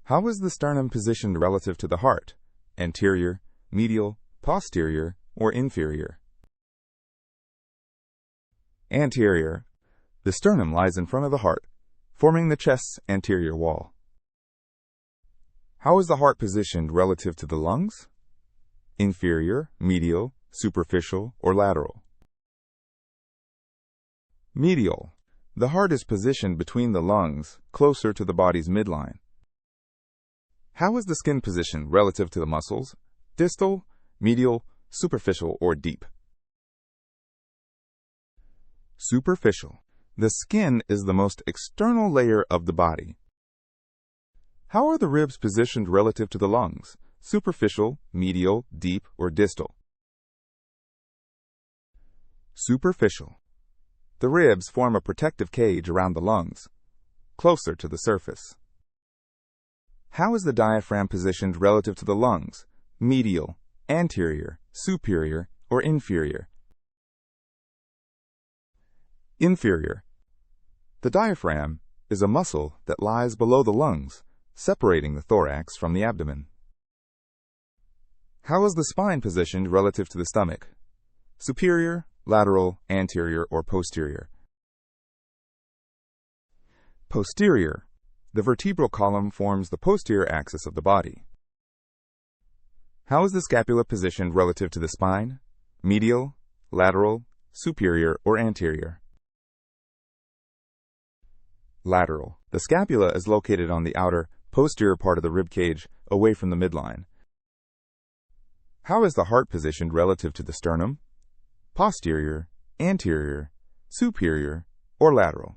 How is the sternum positioned relative to the heart? Anterior, medial, posterior, or inferior? Anterior. The sternum lies in front of the heart, forming the chest's anterior wall. How is the heart positioned relative to the lungs? Inferior, medial, superficial, or lateral? Medial. The heart is positioned between the lungs, closer to the body's midline. How is the skin positioned relative to the muscles? Distal, medial, superficial, or deep? Superficial. The skin is the most external layer of the body. How are the ribs positioned relative to the lungs? Superficial, medial, deep, or distal? Superficial. The ribs form a protective cage around the lungs, closer to the surface. How is the diaphragm positioned relative to the lungs? Medial, anterior, superior, or inferior? Inferior. The diaphragm is a muscle that lies below the lungs, separating the thorax from the abdomen. How is the spine positioned relative to the stomach? Superior, lateral, anterior, or posterior? Posterior. The vertebral column forms the posterior axis of the body. How is the scapula positioned relative to the spine? Medial, lateral, superior, or anterior? Lateral. The scapula is located on the outer, posterior part of the rib cage, away from the midline. How is the heart positioned relative to the sternum? Posterior, anterior, superior, or lateral?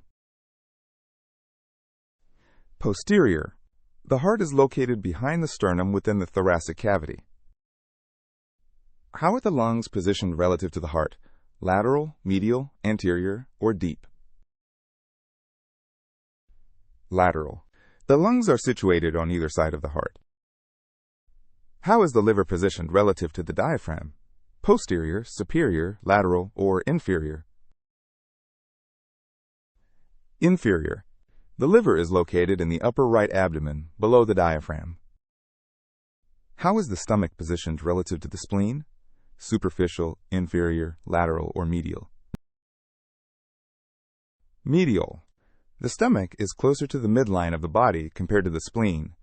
Posterior. The heart is located behind the sternum within the thoracic cavity. How are the lungs positioned relative to the heart? Lateral, medial, anterior, or deep? Lateral. The lungs are situated on either side of the heart. How is the liver positioned relative to the diaphragm? Posterior, superior, lateral, or inferior? Inferior. The liver is located in the upper right abdomen, below the diaphragm. How is the stomach positioned relative to the spleen? Superficial, inferior, lateral, or medial? Medial. The stomach is closer to the midline of the body compared to the spleen.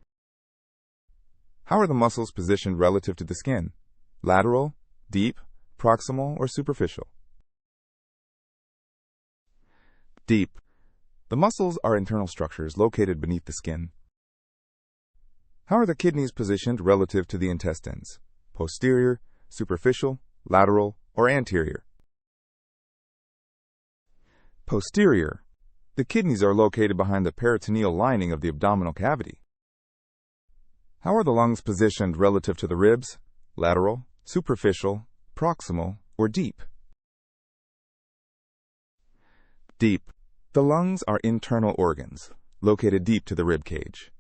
How are the muscles positioned relative to the skin? Lateral, deep, proximal, or superficial? Deep. The muscles are internal structures located beneath the skin. How are the kidneys positioned relative to the intestines? Posterior, superficial, lateral, or anterior? Posterior. The kidneys are located behind the peritoneal lining of the abdominal cavity. How are the lungs positioned relative to the ribs? Lateral, superficial, proximal, or deep? Deep. The lungs are internal organs, located deep to the rib cage.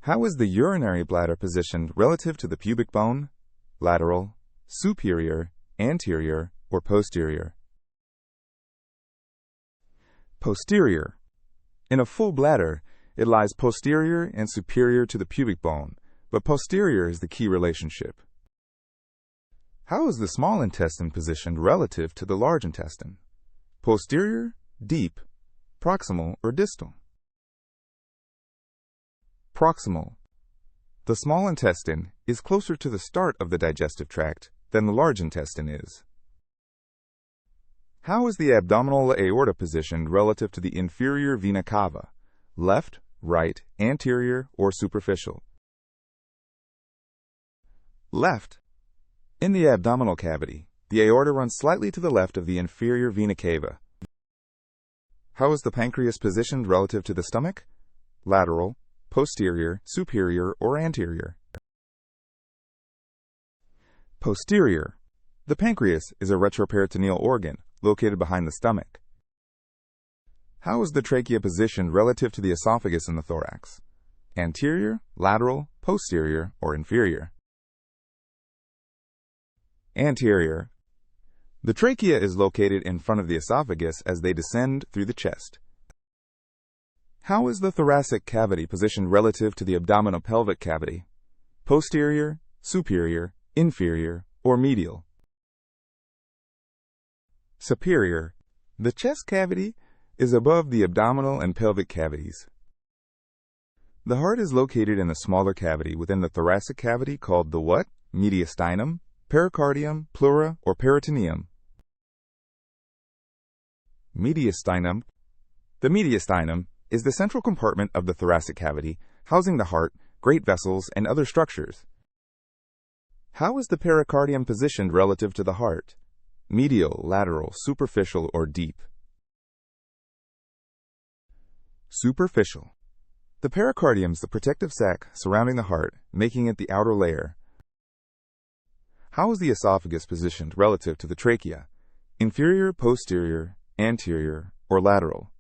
How is the urinary bladder positioned relative to the pubic bone? Lateral, superior, anterior, or posterior? Posterior. In a full bladder, it lies posterior and superior to the pubic bone, but posterior is the key relationship. How is the small intestine positioned relative to the large intestine? Posterior, deep, proximal, or distal? Proximal. The small intestine is closer to the start of the digestive tract than the large intestine is. How is the abdominal aorta positioned relative to the inferior vena cava? Left, right, anterior, or superficial? Left. In the abdominal cavity, the aorta runs slightly to the left of the inferior vena cava. How is the pancreas positioned relative to the stomach? Lateral, posterior, superior, or anterior? Posterior. The pancreas is a retroperitoneal organ located behind the stomach. How is the trachea positioned relative to the esophagus in the thorax? Anterior, lateral, posterior, or inferior? Anterior. The trachea is located in front of the esophagus as they descend through the chest. How is the thoracic cavity positioned relative to the abdominopelvic cavity? Posterior, superior, inferior, or medial? Superior. The chest cavity is above the abdominal and pelvic cavities. The heart is located in a smaller cavity within the thoracic cavity called the what? Mediastinum, pericardium, pleura, or peritoneum. Mediastinum. The mediastinum is the central compartment of the thoracic cavity, housing the heart, great vessels, and other structures. How is the pericardium positioned relative to the heart? Medial, lateral, superficial, or deep? Superficial. The pericardium is the protective sac surrounding the heart, making it the outer layer. How is the esophagus positioned relative to the trachea? Inferior, posterior, anterior, or lateral?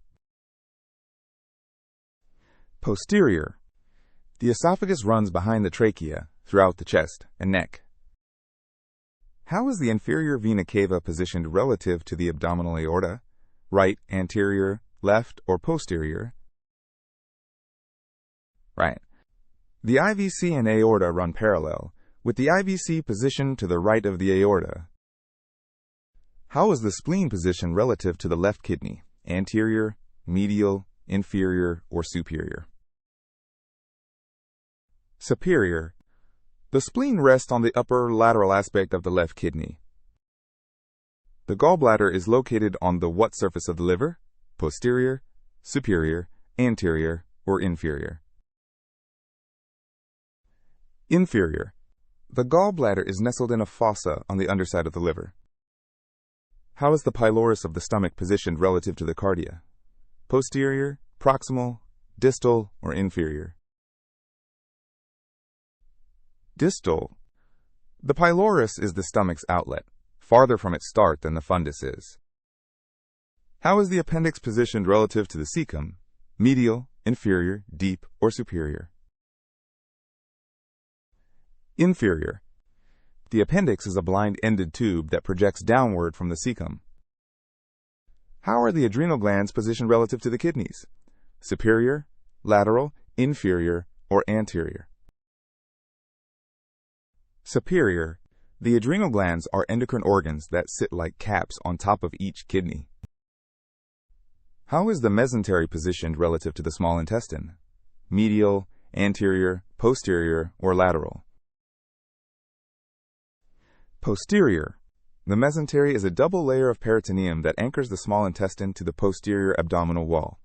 Posterior. The esophagus runs behind the trachea, throughout the chest and neck. How is the inferior vena cava positioned relative to the abdominal aorta? Right, anterior, left, or posterior? Right. The IVC and aorta run parallel, with the IVC positioned to the right of the aorta. How is the spleen positioned relative to the left kidney? Anterior, medial, inferior, or superior? Superior. The spleen rests on the upper lateral aspect of the left kidney. The gallbladder is located on the what surface of the liver? Posterior, superior, anterior, or inferior? Inferior. The gallbladder is nestled in a fossa on the underside of the liver. How is the pylorus of the stomach positioned relative to the cardia? Posterior, proximal, distal, or inferior? Distal. The pylorus is the stomach's outlet, farther from its start than the fundus is. How is the appendix positioned relative to the cecum? Medial, inferior, deep, or superior? Inferior. The appendix is a blind-ended tube that projects downward from the cecum. How are the adrenal glands positioned relative to the kidneys? Superior, lateral, inferior, or anterior? Superior. The adrenal glands are endocrine organs that sit like caps on top of each kidney. How is the mesentery positioned relative to the small intestine? Medial, anterior, posterior, or lateral? Posterior. The mesentery is a double layer of peritoneum that anchors the small intestine to the posterior abdominal wall.